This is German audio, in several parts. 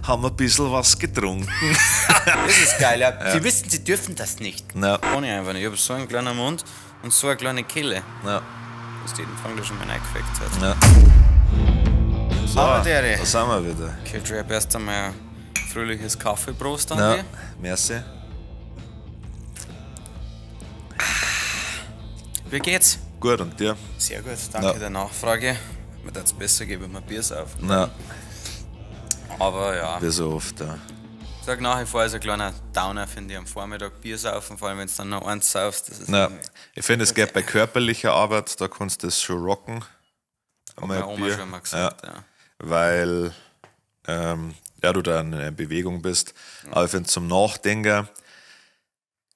haben ein bisschen was getrunken. Das ist geil, ja. Sie wissen, sie dürfen das nicht. Ja. Kann ich einfach nicht. Ich habe so einen kleinen Mund und so eine kleine Kehle, Ja. dass die den Fang da schon mal reingefeckt hat. Ja. So, Aber der, da sind wir wieder. okay, ich habe erst einmal ein fröhliches Kaffeeprost an Ja, dir. merci. Wie geht's? Gut, und dir? Sehr gut, danke Ja. der Nachfrage. Mir würde es besser geben, wenn wir Bier saufen. Na, Aber ja, wie so oft. Ja. ich sag nach wie vor, ist ein kleiner Downer, finde ich, am Vormittag Bier saufen, vor allem wenn du dann noch eins saufst. Das ist Na, irgendwie- ich finde, es geht bei körperlicher Arbeit, da kannst du das schon rocken. hat meine Oma schon mal gesagt. Ja. Weil ja, du da in Bewegung bist. Aber ich finde, zum Nachdenken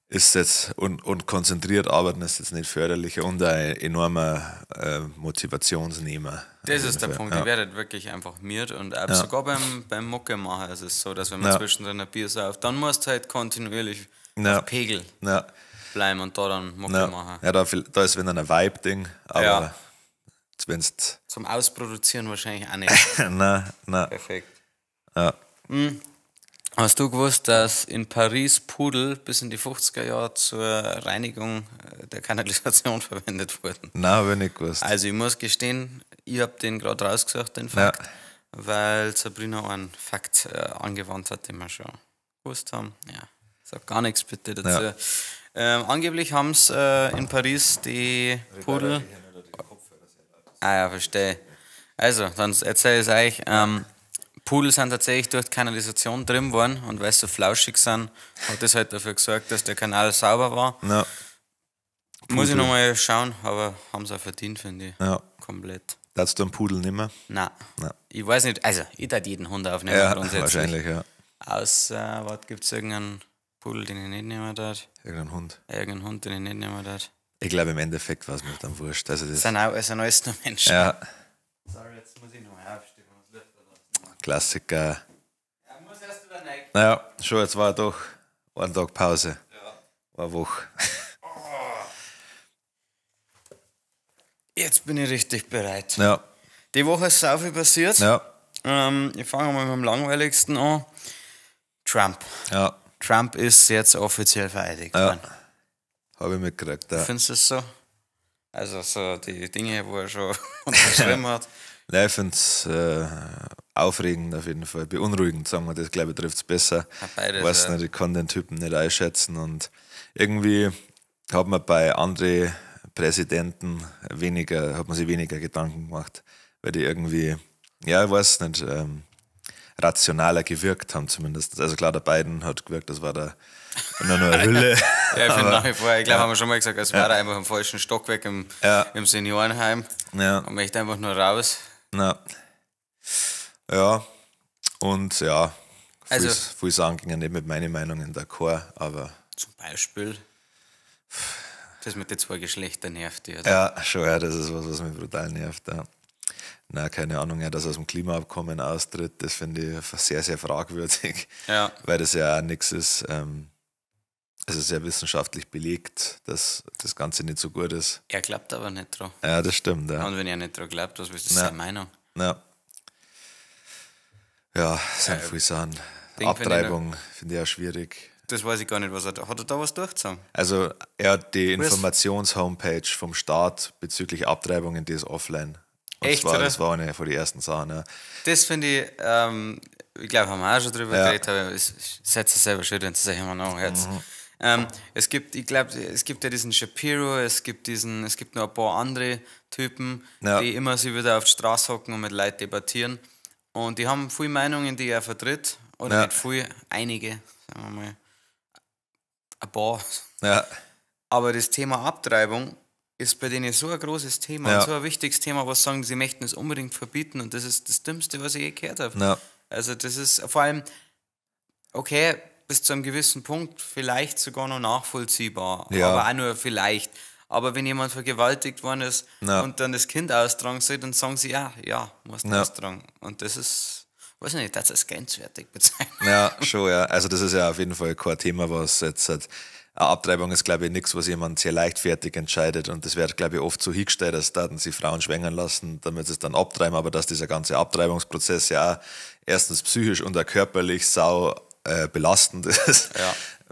ist jetzt und konzentriert arbeiten ist jetzt nicht förderlich und ein enormer Motivationsnehmer. Das Auf ist jeden der Fall. Punkt, Ja. ich werde wirklich einfach miert und auch sogar beim Mucke machen ist es so, dass wenn man Ja. zwischendrin ein Bier sauft, dann musst du halt kontinuierlich Ja. auf Pegel Ja, bleiben und da dann Mucke ja. machen. Ja, da ist wieder ein Vibe-Ding, aber Ja. wenn's Zum Ausproduzieren wahrscheinlich auch nicht. na, Perfekt. ja. Hast du gewusst, dass in Paris Pudel bis in die 50er Jahre zur Reinigung der Kanalisation verwendet wurden? Na, habe ich nicht gewusst. Also ich muss gestehen, ich habe den gerade rausgesucht, den Fakt, weil Sabrina einen Fakt angewandt hat, den wir schon gewusst haben. Ja, sag gar nichts bitte dazu. Angeblich haben es in Paris die Pudel... Ah ja, verstehe. Also, dann erzähle ich es euch. Pudel sind tatsächlich durch die Kanalisation drin worden und weil sie so flauschig sind, hat das halt dafür gesorgt, dass der Kanal sauber war. Ja, Muss ich nochmal schauen, aber haben sie auch verdient, finde ich. ja. Komplett. Darfst du einen Pudel nimmer? Nein. Nein. Ich weiß nicht, also ich darf jeden Hund aufnehmen Ja, grundsätzlich. wahrscheinlich, ja. Außer, was gibt es irgendeinen Pudel, den ich nicht nehmen darf? Irgendein Hund. Irgendeinen Hund, den ich nicht nehmen darf? Ich glaube, im Endeffekt war es mir dann wurscht. Also das, Es sind alles nur Menschen. ja, Sorry, jetzt muss ich nochmal aufstehen. Klassiker. Ja, muss erst wieder rein. Naja, schon, jetzt war doch ein Tag Pause. Ja. Eine Woche. Jetzt bin ich richtig bereit. Ja, Die Woche ist sau viel passiert. ja, Ich fange mal mit dem langweiligsten an. Trump. ja. Trump ist jetzt offiziell vereidigt worden. Habe ich mitgekriegt. Ja. Findest du es so? Also so die Dinge, wo er schon unterschrieben hat. Nein, ich finde es aufregend auf jeden Fall. Beunruhigend, sagen wir das, glaube ich, trifft es besser. Ja, beides, Weiß ja. nicht, ich kann den Typen nicht einschätzen und irgendwie hat man bei anderen Präsidenten hat man sich weniger Gedanken gemacht, weil die irgendwie, ja, ich weiß nicht, rationaler gewirkt haben zumindest. Also klar, der Biden hat gewirkt, das war nur eine Hülle. Ja, ich finde nach wie vor, ich glaube, haben wir schon mal gesagt, es war er einfach im falschen Stockwerk im Seniorenheim Ja. und möchte einfach nur raus. Na. Ja, und ja, Also- viele sagen gingen nicht mit meinen Meinungen d'accord, aber Zum Beispiel das mit den zwei Geschlechtern nervt dich, oder? ja, schon, ja, das ist was mich brutal nervt. Ja. Na, keine Ahnung, ja, dass er aus dem Klimaabkommen austritt, das finde ich sehr, sehr fragwürdig, Ja. weil das ja auch nichts ist. Es ist sehr wissenschaftlich belegt, dass das Ganze nicht so gut ist. Er glaubt aber nicht dran. Ja, das stimmt, ja. Und wenn er nicht dran glaubt, was willst du Ja. seine Meinung? Ja, ja, es sind viele Sachen. Ding Abtreibung finde ich auch schwierig. Das weiß ich gar nicht, was er da hat. Er da was durchgezogen? Also er hat die Informations-Homepage vom Staat bezüglich Abtreibungen, die ist offline. Und Echt, zwar, oder? das war eine von den ersten Sachen. Ja. Das finde ich glaube, haben wir auch schon drüber geredet, aber es seid ihr selber schön, wenn es euch immer nachhört. Es gibt ja diesen Shapiro, es gibt noch ein paar andere Typen, Ja. die immer sie wieder auf die Straße hocken und mit Leuten debattieren. Und die haben viele Meinungen, die er vertritt. Oder Ja. nicht viele, einige, sagen wir mal. Ein paar. Ja, Aber das Thema Abtreibung ist bei denen so ein großes Thema Ja. und so ein wichtiges Thema, was sagen, sie möchten es unbedingt verbieten und das ist das Dümmste, was ich je gehört habe. ja, Also das ist vor allem, okay, bis zu einem gewissen Punkt vielleicht sogar noch nachvollziehbar, Ja. aber auch nur vielleicht. Aber wenn jemand vergewaltigt worden ist Ja. und dann das Kind austragen soll, dann sagen sie, ja, musst du Ja. austragen. Und das ist, weiß ich nicht, das ist grenzwertig bezeichnet. ja, schon, ja. Also das ist ja auf jeden Fall kein Thema, was jetzt halt eine Abtreibung ist, glaube ich, nichts, was jemand sehr leichtfertig entscheidet. Und das wird, glaube ich, oft so hingestellt, dass daten sie Frauen schwängern lassen, damit sie es dann abtreiben. Aber dass dieser ganze Abtreibungsprozess ja auch erstens psychisch und auch körperlich belastend ist,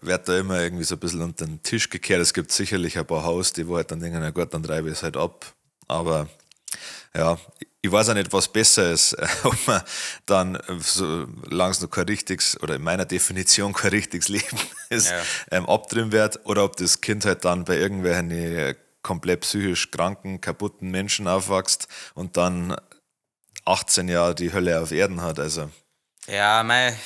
wird da immer irgendwie so ein bisschen unter den Tisch gekehrt. Es gibt sicherlich ein paar Haus, die wo halt dann denken, na gut, dann treibe ich es halt ab. Aber ja, ich weiß auch nicht, was besser ist, ob man dann, solange es noch kein richtiges, oder in meiner Definition kein richtiges Leben ist, abtreiben wird, oder ob das Kind halt dann bei irgendwelchen komplett psychisch kranken, kaputten Menschen aufwächst und dann 18 Jahre die Hölle auf Erden hat. Also schwierig.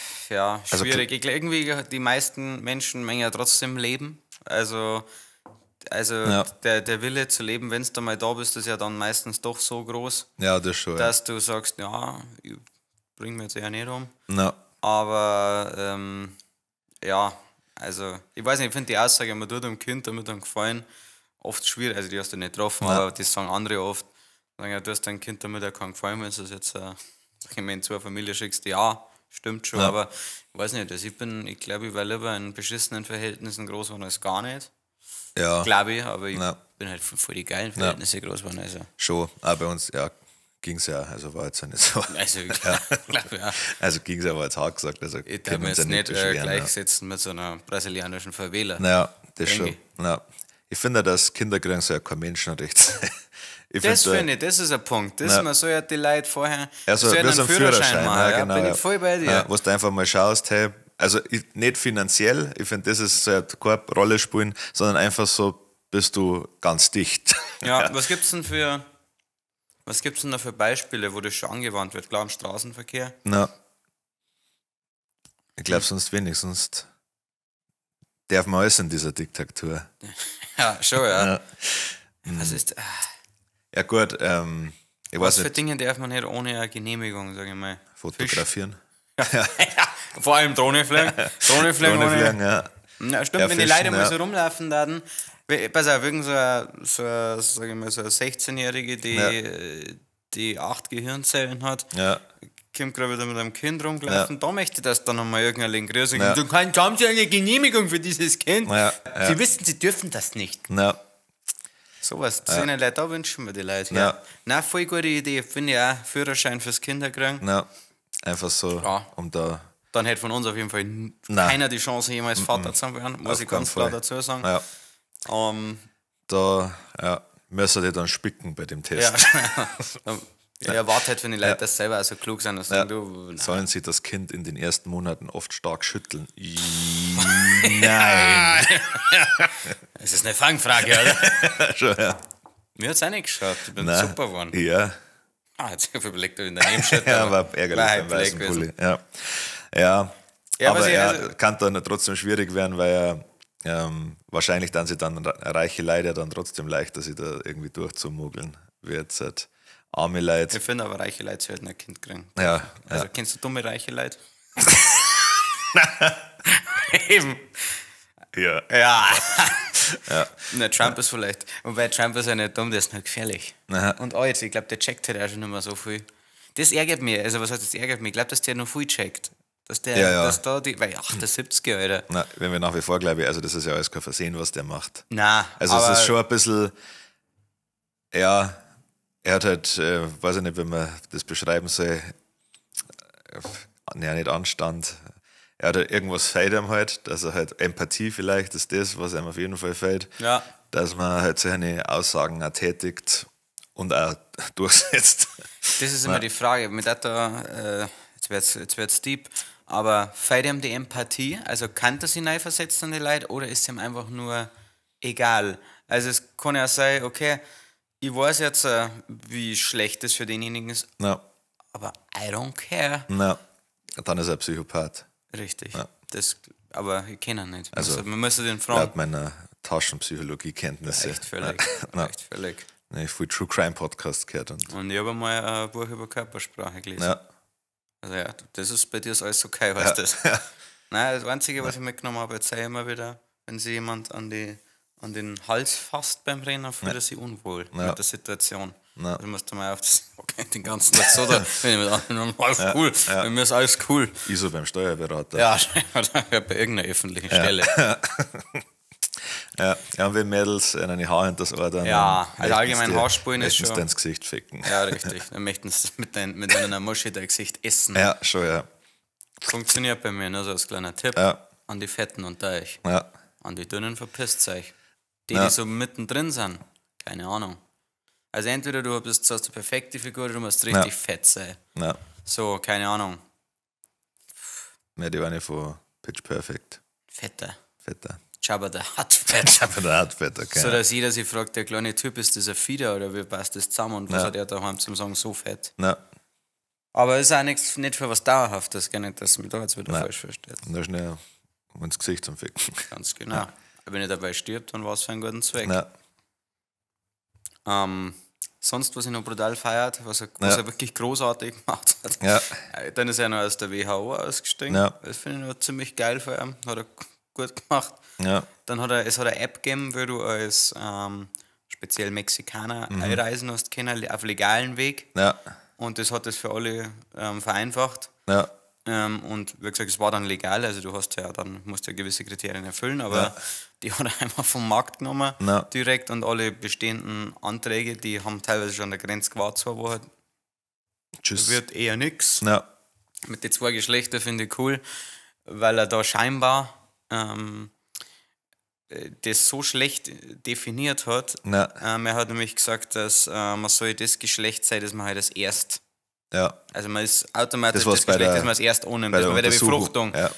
Also, irgendwie die meisten Menschen mengen ja trotzdem leben. Also der Wille zu leben, wenn du mal da bist, ist ja dann meistens doch so groß, das schon, dass du sagst, ich bring mir jetzt eher nicht um. No. Aber also ich weiß nicht, ich finde die Aussage, man tut dem Kind damit einen Gefallen, oft schwierig, also die hast du nicht getroffen, aber das sagen andere oft, sagen, ja, du hast dein Kind damit keinen Gefallen, wenn du es jetzt in so eine Familie schickst, stimmt schon, aber ich weiß nicht, also ich glaube, ich wäre lieber in beschissenen Verhältnissen groß geworden als gar nicht. Ja. Glaube ich, aber ich bin halt voll die geilen Verhältnisse groß geworden. Also. Schon, aber bei uns ging es ja, also war jetzt ja nicht so. Also, Also ging es ja, war jetzt hart gesagt. Also ich kann mir jetzt nicht gleichsetzen mit so einer brasilianischen Favela. Naja, das schon. Ja. Ich finde, dass Kinderkriegen so ja kein Menschenrecht. Das finde ich, das ist ein Punkt. Man soll ja die Leute vorher so einen Führerschein machen. Ja, genau, bin ich voll bei dir. Wo du einfach mal schaust, hey, also nicht finanziell, ich finde, das ist so keine Rolle spielen, sondern einfach so, bist du ganz dicht. Ja, was gibt's denn da für Beispiele, wo das schon angewandt wird? Klar, im Straßenverkehr? Ich glaube, sonst wenig, sonst darf man alles in dieser Diktatur. Ja, schon, ja. Was ist... Ja gut, ich was weiß für nicht. Dinge darf man nicht ohne eine Genehmigung, sage ich mal? Fotografieren. Vor allem Drohne fliegen. Drohne fliegen, ja. Ja, stimmt, wenn die Leute mal so rumlaufen, dann... Pass auf, irgend so eine 16-Jährige, die 8 Gehirnzellen hat, kommt gerade wieder mit einem Kind rumgelaufen, da möchte ich das dann nochmal irgendein größer gehen. Du haben Sie eine Genehmigung für dieses Kind? Sie wissen, Sie dürfen das nicht. Sowas, so eine Leute, da wünschen wir die Leute. Ja. Nein, voll gute Idee, finde ich auch. Führerschein fürs Kinderkriegen. Einfach so, um da... Dann hätte von uns auf jeden Fall keiner die Chance, jemals Vater zu werden, muss ich ganz klar dazu sagen. Da müssen die dann spicken bei dem Test. Ich erwarte halt von den Leuten, dass sie selber so klug sind und sagen, sollen sie das Kind in den ersten Monaten oft stark schütteln? Nein. Das ist eine Fangfrage, oder? Schon, Mir hat es auch nicht geschaut, ich bin super geworden. Ja. Jetzt habe ich überlegt, ob ich daneben stehe. War ärgerlich beim weißen Pulli. Aber er kann dann trotzdem schwierig werden, weil wahrscheinlich dann reiche Leute dann trotzdem leichter, sich da irgendwie durchzumogeln, wie jetzt halt arme Leute. Ich finde aber, reiche Leute sollten ein Kind kriegen. Also kennst du dumme reiche Leute? Eben. Ja. Ne, Trump ist vielleicht, wobei Trump ist ja nicht dumm, der ist nur gefährlich. Und alt, ich glaube, der checkt halt auch schon nicht mehr so viel. Das ärgert mich, also was heißt das ärgert mich? Ich glaube, dass der noch viel checkt. Dass der, dass da weil 78, Alter. Na, wenn wir nach wie vor, glaube ich, also das ist ja alles kein Versehen, was der macht. Nein. Also es ist schon ein bisschen, er hat halt, weiß ich nicht, wenn man das beschreiben soll, nicht Anstand. Er hat halt irgendwas fehlt ihm halt, dass er halt Empathie vielleicht ist das, was ihm auf jeden Fall fehlt. Ja. Dass man halt seine Aussagen auch tätigt und auch durchsetzt. Das ist immer die Frage. Mit jetzt wird's deep, aber fehlt ihm die Empathie? Also kann er sich reinversetzen an die Leute oder ist ihm einfach nur egal? Also es kann ja sein, okay, ich weiß jetzt, wie schlecht das für denjenigen ist, aber I don't care. Dann ist er ein Psychopath. Richtig. Aber ich kenne ihn nicht. Also man müsste den fragen. Laut meiner Taschenpsychologie-Kenntnisse. Echt völlig. Echt völlig. Ich habe viel True Crime Podcast gehört. Und ich habe mal ein Buch über Körpersprache gelesen. Also das ist bei dir alles okay, weißt du das? Nein, das Einzige, was ich mitgenommen habe, erzähle ich immer wieder, wenn sich jemand an den Hals fasst beim Rennen, fühlt er sich unwohl mit der Situation. Also musst du mal auf das, okay, den ganzen Tag so da, wenn ich mit anderen alles cool, bei mir ist alles cool. Ich so beim Steuerberater. Ja, bei irgendeiner öffentlichen Stelle. Ja, und wenn Mädels eine Haar hinter das Ohr dann. Ja, dann also allgemein Haarspulen ist schon. schon. Ins Gesicht ficken. Ja, richtig. Dann möchten sie mit einer Muschi dein Gesicht essen. Ja, schon, ja. Funktioniert bei mir, nur so als kleiner Tipp. Ja. An die Fetten unter euch. Ja. An die Dünnen verpisst euch. Die so mittendrin sind, keine Ahnung. Also entweder du hast die perfekte Figur oder du musst richtig fett sein. Ja. So, keine Ahnung. Mehr die eine von Pitch Perfect. Fetter. Jabba the Hutt fett. Jabba the Hutt fett, okay. So, dass jeder sich fragt, der kleine Typ, ist das ein Fieder oder wie passt das zusammen? Und was hat er daheim zum Sagen, so fett? Ja. Aber es ist auch nicht für was Dauerhaftes, gar nicht, dass man da jetzt wieder falsch versteht. Nur schnell ins Gesicht zum Ficken. Ganz genau. Ja. Wenn er dabei stirbt, dann war es für einen guten Zweck. Ja. Sonst, was ich noch brutal feiert, was er wirklich großartig gemacht hat. Ja. Dann ist er noch aus der WHO ausgestiegen. Ja. Das finde ich noch ziemlich geil für ihn. Hat er gut gemacht. Ja. Dann hat er eine App gegeben, wo du als speziell Mexikaner einreisen hast können, auf legalen Weg. Ja. Und das hat das für alle vereinfacht. Ja. Und wie gesagt, es war dann legal, also du musst ja gewisse Kriterien erfüllen, aber die hat er einfach vom Markt genommen direkt und alle bestehenden Anträge, die haben teilweise schon an der Grenze gewartet, 2 Wochen. Tschüss. Wird eher nix. Ja. Mit den 2 Geschlechtern finde ich cool, weil er da scheinbar das so schlecht definiert hat. Er hat nämlich gesagt, dass man soll das Geschlecht sein, das man halt als erst. Ja. Also man ist automatisch das Geschlecht, das man als erst ohne, bei der Befruchtung ja.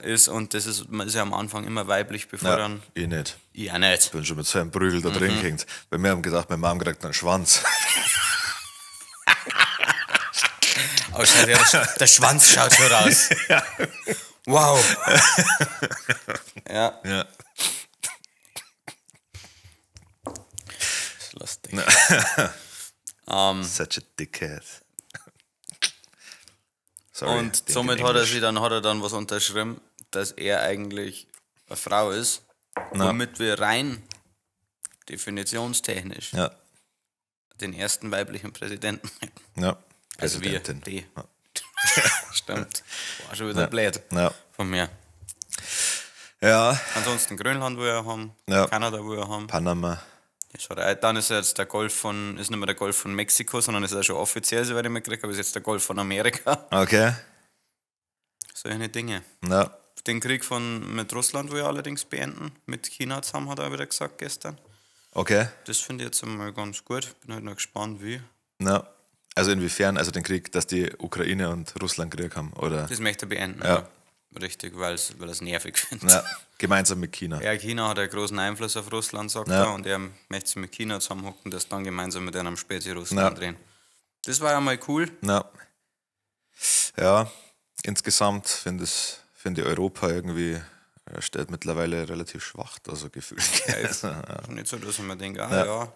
ist. Und man ist ja am Anfang immer weiblich, bevor dann. Ich nicht. Ich auch nicht. Ich bin schon mit so einem Prügel da drin gehängt. Bei mir haben gedacht, meine Mom kriegt einen Schwanz. Oh, der Schwanz schaut schon raus. Ja. Wow. Ja. Ja. Das ist lustig. Such a dickhead. Sorry, und somit hat er dann was unterschrieben, dass er eigentlich eine Frau ist, womit wir rein definitionstechnisch den ersten weiblichen Präsidenten hätten. Ja. Also wir, die. Ja. Stimmt. War schon wieder blöd von mir. Ja. Ansonsten Grönland, wo wir haben, Kanada, wo wir haben. Panama. Dann ist jetzt ist nicht mehr der Golf von Mexiko, sondern ist ja schon offiziell, soweit ich mitgekriegt habe, ist jetzt der Golf von Amerika. Okay. Solche Dinge. Ja. Den Krieg mit Russland will er allerdings beenden. Mit China zusammen, hat er wieder gesagt gestern. Okay. Das finde ich jetzt einmal ganz gut. Bin halt noch gespannt, wie. Ja. Also inwiefern, also den Krieg, dass die Ukraine und Russland Krieg haben, oder? Das möchte er beenden, ja. Richtig, weil er es nervig findet. Ja, gemeinsam mit China. Ja, China hat einen großen Einfluss auf Russland, sagt er, und er möchte sich mit China zusammenhocken, das dann gemeinsam mit einem Spezi-Russland drehen. Das war ja mal cool. Ja, insgesamt finde ich Europa irgendwie steht mittlerweile relativ schwach, also gefühlt. Nicht so, dass ich mir denke,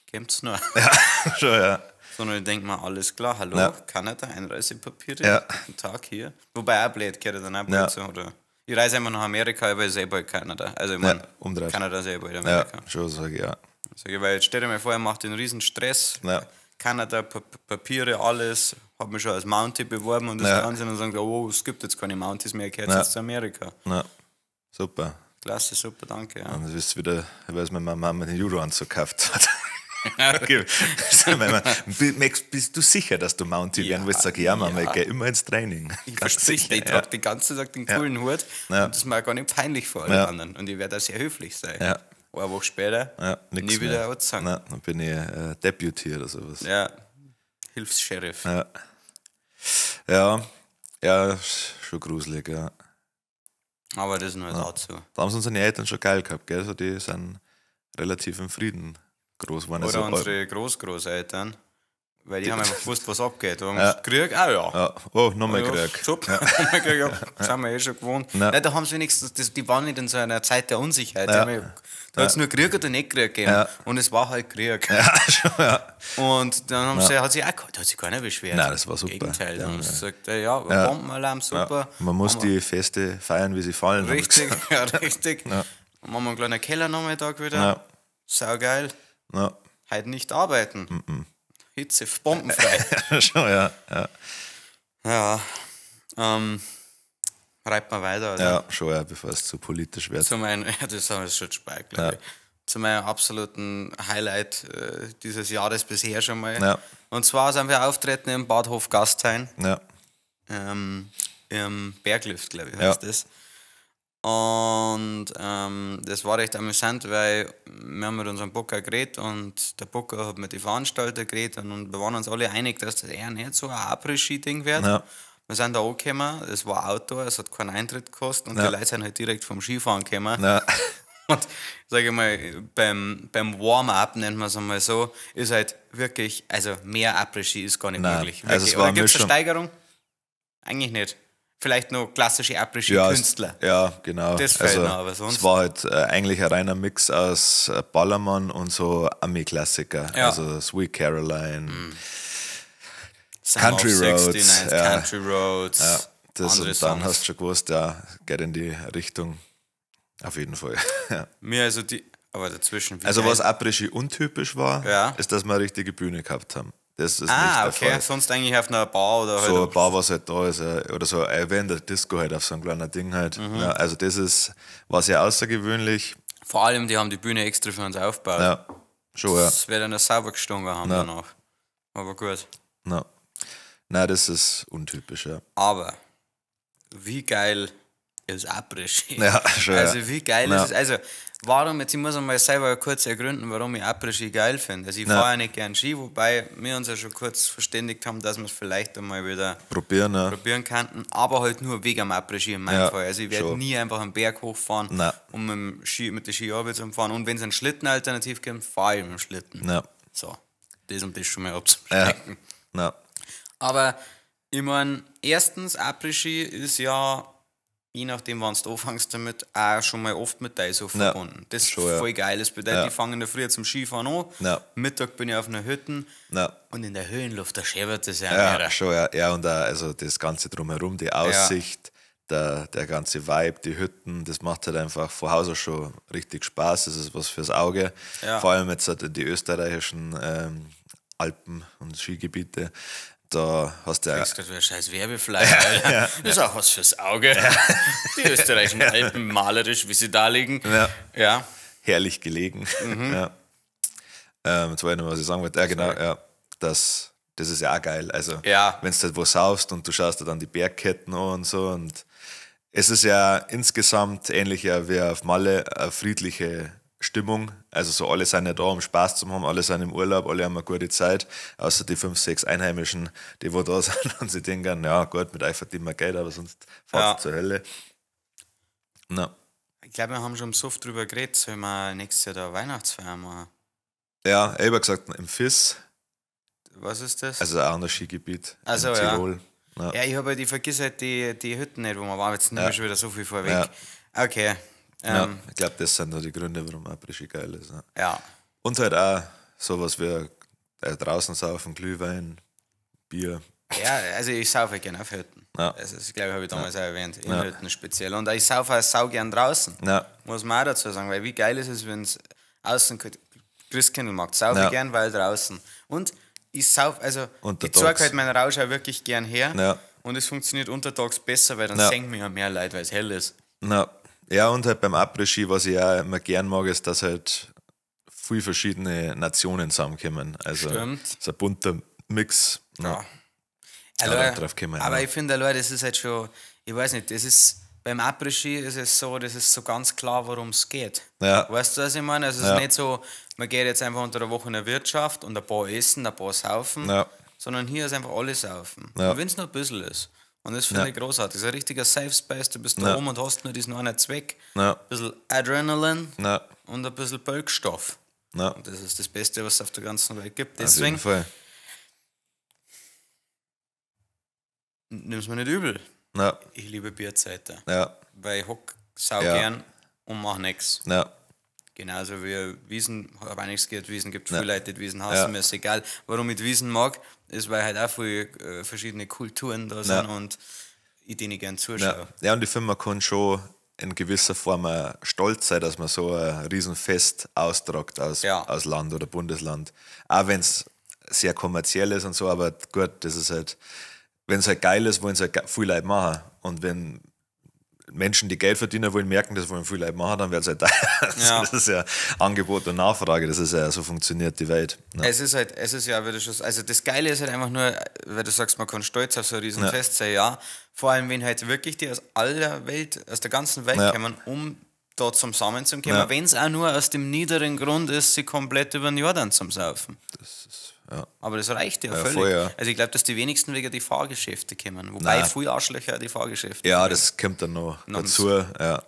kämpft's nur. Ja, schon, ja. Sondern ich denke mir, alles klar, hallo, Kanada, Einreisepapiere, guten Tag hier. Wobei auch blöd, gehört dann auch blöd so, oder? Ich reise immer nach Amerika, aber selber Kanada. Also ich meine, Kanada selber in Amerika. Ja, schon sage ich, ja. Weil jetzt stell dir mal vor, er macht den riesen Stress. Ja. Kanada, Papiere, alles. Hab mich schon als Mountie beworben und das Ganze und dann sagen, oh, es gibt jetzt keine Mounties mehr, gehört jetzt zu Amerika. Ja. Super. Klasse, super, danke. Ja. Und du wirst wieder, weil es meine Mama den Euro-Anzug gekauft hat. Bist du sicher, dass du Mountie werden willst? Sag ich, ja, Mama, ich gehe immer ins Training. Ich verzichte, ich trage die ganze Zeit den coolen Hut und das ist mir gar nicht peinlich vor allen anderen. Und ich werde auch sehr höflich sein. Ja. Eine Woche später nie wieder was sagen. Dann bin ich Deputy oder sowas. Ja, Hilfs-Sheriff. Ja, schon gruselig, ja. Aber das ist nur dazu. Da haben sie unsere Eltern schon geil gehabt, gell? Also die sind relativ im Frieden groß geworden. Oder also, unsere Großeltern, weil die haben einfach gewusst, was abgeht. Krieg? Ja. Oh, nochmal Krieg. Super, nochmal Krieg, das haben wir schon gewohnt. Nein, da haben sie wenigstens, die waren nicht in so einer Zeit der Unsicherheit. Da hat es nur Krieg oder nicht Krieg gegeben. Und es war halt Krieg. Ja, schon, Und dann hat sich keiner beschwert. Nein, das war super. Im Gegenteil, dann haben sie gesagt, Bombenalarm, super. Man muss die Feste feiern, wie sie fallen. Richtig, richtig. Dann machen wir einen kleinen Kellernachmittag wieder. Saugeil. Heute nicht arbeiten. Hitze, bombenfrei. Schon, ja. Ja. Reibt man weiter, oder? Ja, schon, ja, bevor es zu politisch wird. Zu meinem, ja, das haben wir schon gespeichert, glaube ich. Zu meinem absoluten Highlight dieses Jahres bisher schon mal. Ja. Und zwar sind wir auftreten im Bad Hofgastein. Ja. Im Berglift, glaube ich, heißt das. Und das war recht amüsant, weil wir haben mit unserem Booker geredet und der Booker hat mit den Veranstaltern geredet und wir waren uns alle einig, dass das eher nicht so ein Après-Ski-Ding wird. Ja. Wir sind da angekommen, es war Outdoor, es hat keinen Eintritt gekostet und die Leute sind halt direkt vom Skifahren gekommen. Ja. Und sage ich mal, beim Warm-up, nennt man es einmal so, ist halt wirklich, also mehr Après-Ski ist gar nicht möglich. Also es Oder war gibt es eine Mischung. Steigerung? Eigentlich nicht. Vielleicht noch klassische Après-Ski-Künstler. Ja, genau. Das fehlt noch, aber sonst. Es war halt eigentlich ein reiner Mix aus Ballermann und so Ami-Klassiker. Ja. Also Sweet Caroline, Son Country of Roads, 69, ja. Country Roads. Ja, das andere und dann Songs. hast du schon gewusst, ja, geht in die Richtung. Auf jeden Fall. Ja. Mir also die, aber dazwischen. wie Also geil. was Après-Ski untypisch war, Ja. ist, dass wir eine richtige Bühne gehabt haben. Das ist nicht Ah, der okay. Fall. Sonst eigentlich auf einer Bar oder So ein halt. Bar, was halt da ist, oder so wie in der Disco halt auf so ein kleiner Ding halt. Mhm. Ja, also das war sehr außergewöhnlich. Vor allem, die haben die Bühne extra für uns aufgebaut. Ja, schon, ja. Das wird dann sauber gestunken haben Ja. danach. Aber gut. Ja. Nein, das ist untypisch, ja. Aber wie geil ist Après-Ski? Ja, schon, Also ja. wie geil Ja. ist es? Also warum, jetzt ich muss einmal selber kurz ergründen, warum ich Après-Ski geil finde. Also ich Ja. fahre ja nicht gern Ski, wobei wir uns ja schon kurz verständigt haben, dass wir es vielleicht einmal wieder Probieren, ja. probieren könnten, aber halt nur wegen dem Après-Ski in meinem Ja, Fall. Also ich werde schon. nie einfach einen Berg hochfahren, Nein. um mit der Ski zu fahren. Und wenn es einen Schlitten alternativ gibt, fahre ich mit dem Schlitten. Ja. So, das um das schon mal abzuschmecken. Ja. Aber ich meine, erstens, Après-Ski ist ja, je nachdem, wann du anfängst damit, auch schon mal oft mit Deiso verbunden. Das ist schon, ja. voll geil. Das bedeutet, Ja. ich fange in der Früh zum Skifahren an, Ja. Mittag bin ich auf einer Hütte Ja. und in der Höhenluft, da schäbert es ja, Ja, mehr. schon, ja. Ja, und auch, also das Ganze drumherum, die Aussicht, der ganze Vibe, die Hütten, das macht halt einfach von Haus aus schon richtig Spaß. Das ist was fürs Auge. Ja. Vor allem jetzt halt in die österreichischen Alpen und Skigebiete. Da hast du ja. Das ist gerade ein scheiß Werbeflyer, Alter. Das ist auch was fürs Auge. Die österreichischen Alpen, malerisch, wie sie da liegen. Ja. Ja. Herrlich gelegen. Ja. Jetzt weiß ich noch, was ich sagen wollte. Ja, genau, ja. Das ist ja auch geil. Also, Ja. wenn du halt wo saufst und du schaust dir dann die Bergketten an und so. Und es ist ja insgesamt ähnlich ja wie auf Malle eine friedliche Stimmung. Also so alle sind ja da, um Spaß zu haben, alle sind im Urlaub, alle haben eine gute Zeit, außer die 5, 6 Einheimischen, die wo da sind und sie denken, ja gut, mit euch verdienen wir Geld, aber sonst fahrt zur Hölle. Na. Ich glaube, wir haben schon so oft drüber geredet, sollen wir nächstes Jahr da Weihnachtsfeier machen? Ja, ich habe gesagt, im FIS, Was ist das? also auch ein Skigebiet Ach so, in ja. Tirol. Ja. Ja, ich habe halt, ich vergesse halt die Hütten nicht, wo wir waren. Jetzt nehme ich schon wieder so viel vorweg. Ja. Okay. Ja, ich glaube, das sind da die Gründe, warum Après-Ski geil ist. Ja. Ja. Und halt auch sowas wie draußen saufen, Glühwein, Bier. Ja, also ich saufe gerne auf Hütten. Ja. Also das, glaube ich, habe ich damals auch erwähnt. In Ja. Hütten speziell. Und ich saufe auch sau gern draußen. Ja, Muss man auch dazu sagen, weil wie geil ist es, wenn es außen Christkindlmarkt saufe Ja. ich gern, weil draußen. Und ich saufe, also ich Untertags. zeige halt meinen Rausch auch wirklich gern her. Ja. Und es funktioniert untertags besser, weil dann Ja. senken mir ja mehr Leute, weil es hell ist. na, ja, und halt beim Après-Ski, was ich auch immer gern mag, ist, dass halt viele verschiedene Nationen zusammenkommen. Also Stimmt. so ein bunter Mix. Ja. Ja, drauf kommen wir aber noch. ich finde, Leute, das ist halt schon, ich weiß nicht, das ist, beim Après-Ski ist es so, das ist so ganz klar, worum es geht. Ja. Weißt du, was ich meine? Also es Ja. ist nicht so, man geht jetzt einfach unter der Woche in der Wirtschaft und ein paar essen, ein paar saufen, Ja. sondern hier ist einfach alles saufen. Ja. Und wenn es nur ein bisschen ist. Und das finde Ja. ich großartig. Das ist ein richtiger Safe Space, du bist da Ja. oben und hast nur diesen einen Zweck. Ja. Ein bisschen Adrenalin Ja. und ein bisschen Bölkstoff. Ja. Und das ist das Beste, was es auf der ganzen Welt gibt. Auf jeden Deswegen Fall. nimm es mir nicht übel. Ja. Ich liebe Bierzeiten. Ja. Weil ich hock sau Ja. gern und mach nichts. Ja. Genauso wie Wiesen, habe auch nichts gehört, Wiesen gibt Ja. viele Leute, die Wiesen hassen, Ja. mir ist egal. Warum ich die Wiesen mag, ist, weil halt auch viele verschiedene Kulturen da sind Ja. und ich denen gern zuschaue. Ja, und ich finde, man kann schon in gewisser Form auch stolz sein, dass man so ein Riesenfest austragt aus Land oder Bundesland. Auch wenn es sehr kommerziell ist und so, aber gut, das ist halt, wenn es halt geil ist, wollen es halt viele Leute machen. Und wenn Menschen, die Geld verdienen wollen, merken, das wollen viele Leute machen, dann wird es halt teuer. Ja. Das ist ja Angebot und Nachfrage, das ist ja, so funktioniert die Welt. Ja. Es ist ja, wie du schon, also das Geile ist halt einfach nur, weil du sagst, man kann stolz auf so ein Riesenfest sein, ja. Vor allem, wenn halt wirklich die aus aller Welt, aus der ganzen Welt kommen, um da zusammenzukommen, wenn es auch nur aus dem niederen Grund ist, sie komplett über den Jordan zum Saufen. Das ist, ja. Aber das reicht ja völlig. Voll, ja. Also ich glaube, dass die wenigsten wegen die Fahrgeschäfte kommen, wobei viele Arschlöcher die Fahrgeschäfte Ja, kommen. das kommt dann noch dazu. Ja.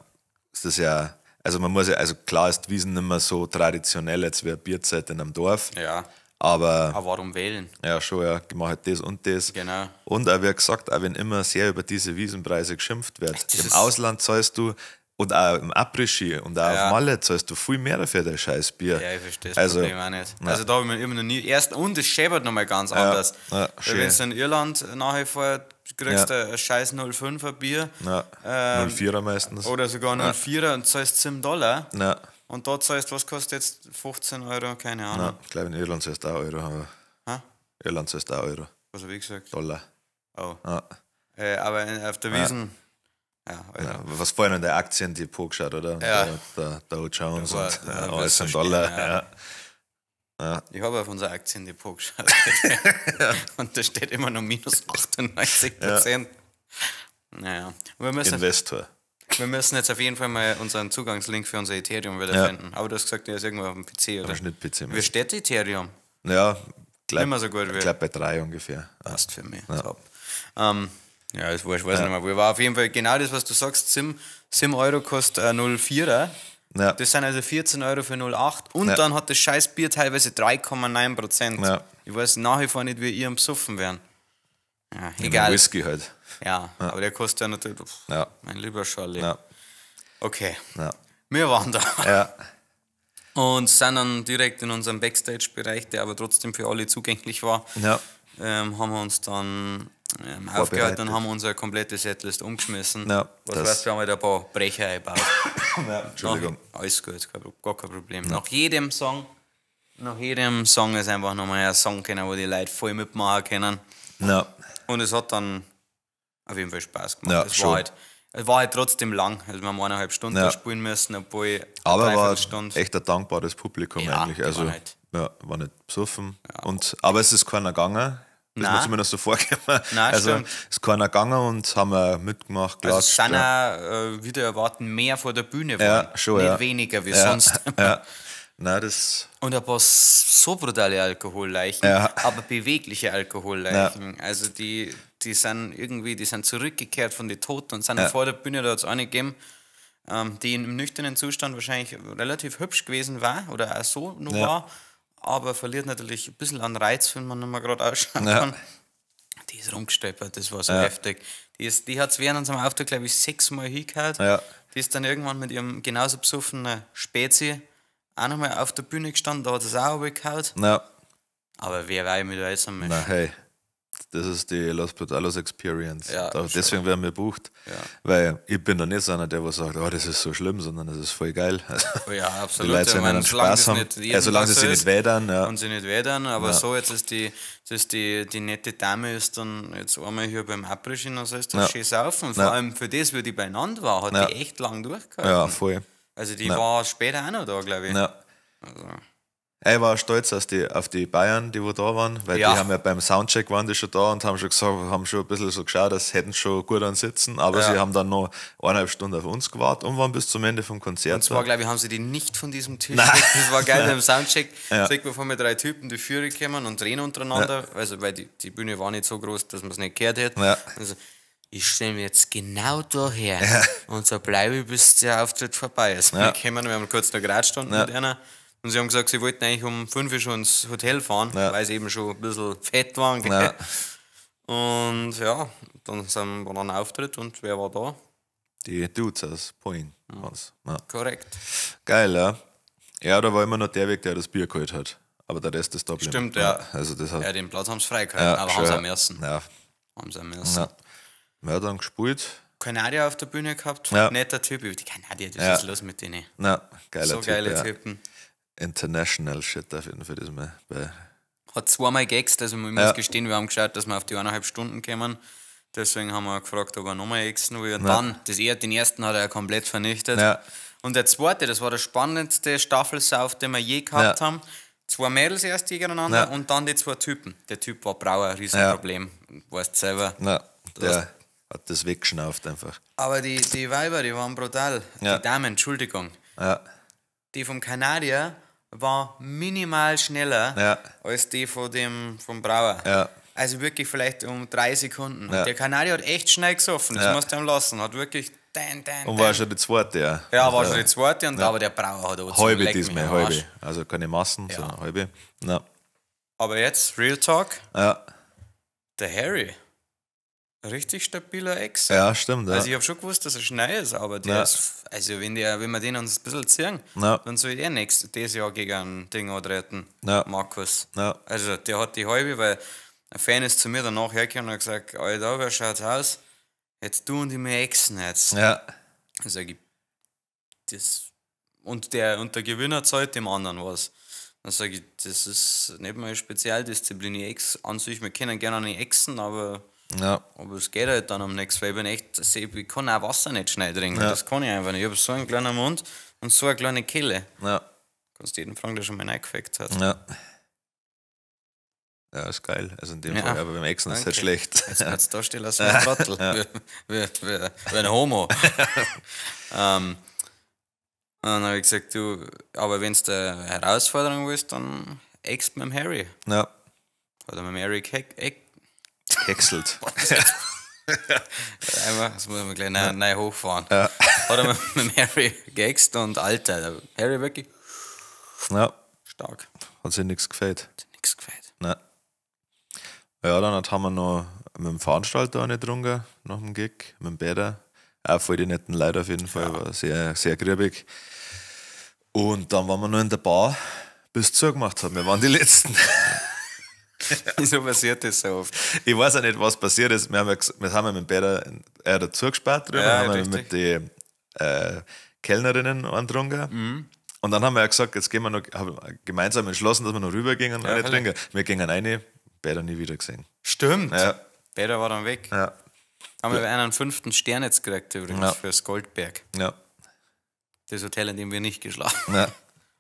Ist das ja, also man muss ja, also klar ist die Wiesn nicht mehr so traditionell, jetzt wie eine Bierzeit in einem Dorf. Ja. Aber warum wählen? ja, schon, ja, ich mache halt das und das. Genau. Und auch, wie gesagt, auch wenn immer sehr über diese Wiesenpreise geschimpft wird, Das im ist- Ausland zahlst du, und auch im Après-Ski und auch auf Malle zahlst du viel mehr dafür, dein scheiß Bier. Ja, ich verstehe das Also, Problem auch nicht. Also da habe ich mir immer noch nie... Und es schäbert nochmal ganz anders. ja, Weil wenn du in Irland nachher vor kriegst du ein scheiß 0,5er Bier. Ja, 0,4er meistens. Oder sogar 0,4er und zahlst $7. Ja, Und da zahlst, was kostet jetzt 15 Euro? Keine Ahnung. ja, ich glaube in Irland zahlst du auch Euro. Aber Ha? Irland zahlst du auch Euro. Was habe ich gesagt? Dollar. Oh. Ja. Aber auf der Wiesn... Ja, Alter. Ja, was vorhin in der Aktiendepot geschaut, oder? Ja. Der Dow Jones Da war- und da war alles so in Dollar. stehen, ja. Ja. Ich habe auf unser Aktiendepot geschaut. Und da steht immer noch minus 98%. Naja. Und Investor. wir müssen jetzt auf jeden Fall mal unseren Zugangslink für unser Ethereum wieder finden. Aber du hast gesagt, der ist irgendwo auf dem PC, oder? Schnitt-PC. Wie steht Ethereum? Ja, Nicht mehr so gut wie. ich glaube bei 3 ungefähr. Ja. Passt für mich. Top. Ja, das weiß ich nicht mehr. Wo war auf jeden Fall genau das, was du sagst. 7 Euro kostet 0,4er. Ja. Das sind also 14 Euro für 0,8. Und Ja. dann hat das scheiß Bier teilweise 3,9%. Ja. Ich weiß nach wie vor nicht, wie ihr am Besoffen wären. Ja, Mit egal. Whisky halt. Ja, aber der kostet ja natürlich. Ja. Mein lieber Charlie. Ja. Okay, Ja. wir waren da. Ja. Und sind dann direkt in unserem Backstage-Bereich, der aber trotzdem für alle zugänglich war. Ja. Haben wir uns dann aufgehalten und haben unser komplettes Setlist umgeschmissen. Ja, Was das- weißt du, wir haben halt ein paar Brecher eingebaut. Ja, Entschuldigung. Alles gut, gar kein Problem. Nach jedem Song ist einfach nochmal ein Song können, wo die Leute voll mitmachen können. Ja. Und es hat dann auf jeden Fall Spaß gemacht. Ja, es, schon. war halt trotzdem lang. Also wir haben 1,5 Stunden Ja. spielen müssen, obwohl Aber war Dreiviertelstunde. echt ein dankbares Publikum Ja, eigentlich. die Also, waren halt- war nicht besoffen. Aber es ist keiner gegangen. Das Nein. ist mir zumindest so vorgekommen. Nein, also, stimmt. es ist keiner gegangen und haben mitgemacht. Also es klatscht, sind auch, wieder erwarten, mehr vor der Bühne waren. Ja, schon, Nicht ja. weniger wie Ja. sonst. Ja. Nein, das. Und ein paar so brutale Alkoholleichen, Ja. aber bewegliche Alkoholleichen. Also die sind zurückgekehrt von den Toten und sind Ja. vor der Bühne, da hat es eine gegeben, die im nüchternen Zustand wahrscheinlich relativ hübsch gewesen war oder auch so noch Ja. war, aber verliert natürlich ein bisschen an Reiz, wenn man nicht mehr gerade ausschauen Ja. kann. Die ist rumgestolpert, das war so Ja. heftig. Die hat es während unserem Auftritt, glaube ich, 6-mal hingehauen. Ja. Die ist dann irgendwann mit ihrem genauso besoffenen Spezi auch nochmal auf der Bühne gestanden, da hat es auch runtergehauen. Na, Aber wer weiß mit da jetzt einmal? na, hey. Das ist die Los Brutalos Experience. Ja, Deswegen werden wir gebucht. Ja. Weil ich bin da nicht so einer, der was sagt, oh, das ist so schlimm, sondern das ist voll geil. Oh ja, Die absolut. Leute sollen Ich meine, einen solange Spaß das haben. nicht jeden Solange Tag sie so sich nicht ist wedern. Ja. und sie nicht wedern, aber so jetzt ist die nette Dame ist dann jetzt einmal hier beim Abrischen, dann sollst du Ja. schön saufen. Vor Ja. allem für das, wie die beieinander war, hat Ja. die echt lang durchgehalten. Ja, voll. Also die war später auch noch da, glaube ich. Ja. Also, Ich war stolz auf die Bayern, die wo da waren, weil Ja. die haben ja beim Soundcheck waren die schon da und haben schon gesagt, haben schon ein bisschen so geschaut, das hätten schon gut an Sitzen, aber Ja. sie haben dann noch 1,5 Stunden auf uns gewartet und waren bis zum Ende vom Konzert. und zwar, glaube ich, haben sie die nicht von diesem Tisch Nein. weg. Das war geil beim Soundcheck. Ja. Sieht man vor mir 3 Typen, die Führer kommen und drehen untereinander. Also, weil die Bühne war nicht so groß, dass man es nicht gehört hätte. Ja. Also, ich stelle mich jetzt genau daher und so bleibe ich, bis der Auftritt vorbei ist. Ja. Wir haben kurz noch gerade gestanden mit einer und sie haben gesagt, sie wollten eigentlich um 5 Uhr schon ins Hotel fahren, Ja. weil sie eben schon ein bisschen fett waren. gell? Ja. Und ja, dann war ein Auftritt und wer war da? Die Dudes aus Poing. waren's. Ja. Korrekt. Geil, ja. Ja, da war immer noch der Weg, der das Bier geholt hat. Aber der Rest ist da geblieben. Stimmt, ja. Also das hat, Ja, den Platz haben sie freigehalten, aber haben sie am ersten. Ja. Haben sie am ersten. Ja. Wir haben dann gespielt. Kanadier auf der Bühne gehabt, Ja. netter Typ. Die Kanadier, was Ja. ist los mit denen? Na, geiler So Typ. geile ja. Typen. International Shit auf jeden Fall. Das mal bei Hat 2-mal gegext, also man muss Ja. gestehen, wir haben geschaut, dass wir auf die 1,5 Stunden kommen. Deswegen haben wir gefragt, ob er nochmal exen will. Und dann, den ersten hat er komplett vernichtet. Ja. Und der zweite, das war der spannendste Staffelsauf, den wir je gehabt haben. 2 Mädels erst gegeneinander und dann die 2 Typen. Der Typ war Brauer, ein Riesenproblem. Weißt selber. Ja, der hat das weggeschnauft einfach. Aber die Weiber, die waren brutal. Ja. Die Damen, Entschuldigung. Ja. Die vom Kanadier war minimal schneller als die vom Brauer. Ja. Also wirklich vielleicht um 3 Sekunden. Und der Kanadier hat echt schnell gesoffen, das musst du ihm lassen. Hat wirklich... Und war schon die zweite, ja. Ja, war schon die zweite, und aber der Brauer hat auch halbe diesmal, halbe. Also keine Massen, sondern halbe. Ja. Aber jetzt, Real Talk, Ja. der Harry, ein richtig stabiler Ex. Ja, stimmt. Ja. Also ich habe schon gewusst, dass er schnell ist, aber der ist, also wenn wir den uns ein bisschen ziehen, dann soll der dieses Jahr gegen ein Ding antreten, Markus. Ja. Also der hat die halbe, weil ein Fan ist zu mir danach hergekommen und hat gesagt, Alter, wer schaut's aus? Jetzt du und ich mir exen jetzt. Ja. Dann sage ich, das... Und der Gewinner zahlt dem anderen was. Dann sage ich, das ist nicht mal eine Spezialdisziplin. Ich ex an sich, wir können gerne nicht exen, aber es geht halt dann am nächsten, weil ich kann auch Wasser nicht schnell trinken. Das kann ich einfach nicht. Ich habe so einen kleinen Mund und so eine kleine Kehle. Ja. Kannst jeden fragen, der schon mal reingefeckt hat. Ja. Ja, ist geil. Also in dem Fall, aber beim Exen ist es halt schlecht. Jetzt kannst du da stehen lassen wie ein Trottel. Wie ein Homo. Und dann habe ich gesagt, du, aber wenn du eine Herausforderung willst, dann ext mit dem Harry. Ja. Hat er mit dem Harry Gehäckselt. Das muss man gleich neu hochfahren. Ja. Hat er mit dem Harry geäxt und Alter, der Harry wirklich stark. Hat sich nichts gefällt. Nichts gefällt. Nein. Ja, dann haben wir noch mit dem Veranstalter eine getrunken, nach dem Gig, mit dem Bäder. Auch voll die netten Leute auf jeden Fall, war sehr, sehr grübig. Und dann waren wir noch in der Bar, bis es zugemacht hat. Wir waren die Letzten. Wieso passiert das so oft? Ich weiß auch nicht, was passiert ist. Wir haben mit dem Bäder dazu gespart drüber, haben wir mit den Kellnerinnen angetrunken. Und dann haben wir gesagt, jetzt gehen wir noch, haben gemeinsam entschlossen, dass wir noch rübergehen und eine trinken. Wir gingen rein, Bäder nie wieder gesehen. Stimmt. Ja. Bäder war dann weg. Ja. Haben wir einen 5. Stern jetzt gekriegt übrigens fürs Goldberg. Ja. Das Hotel, in dem wir nicht geschlafen haben.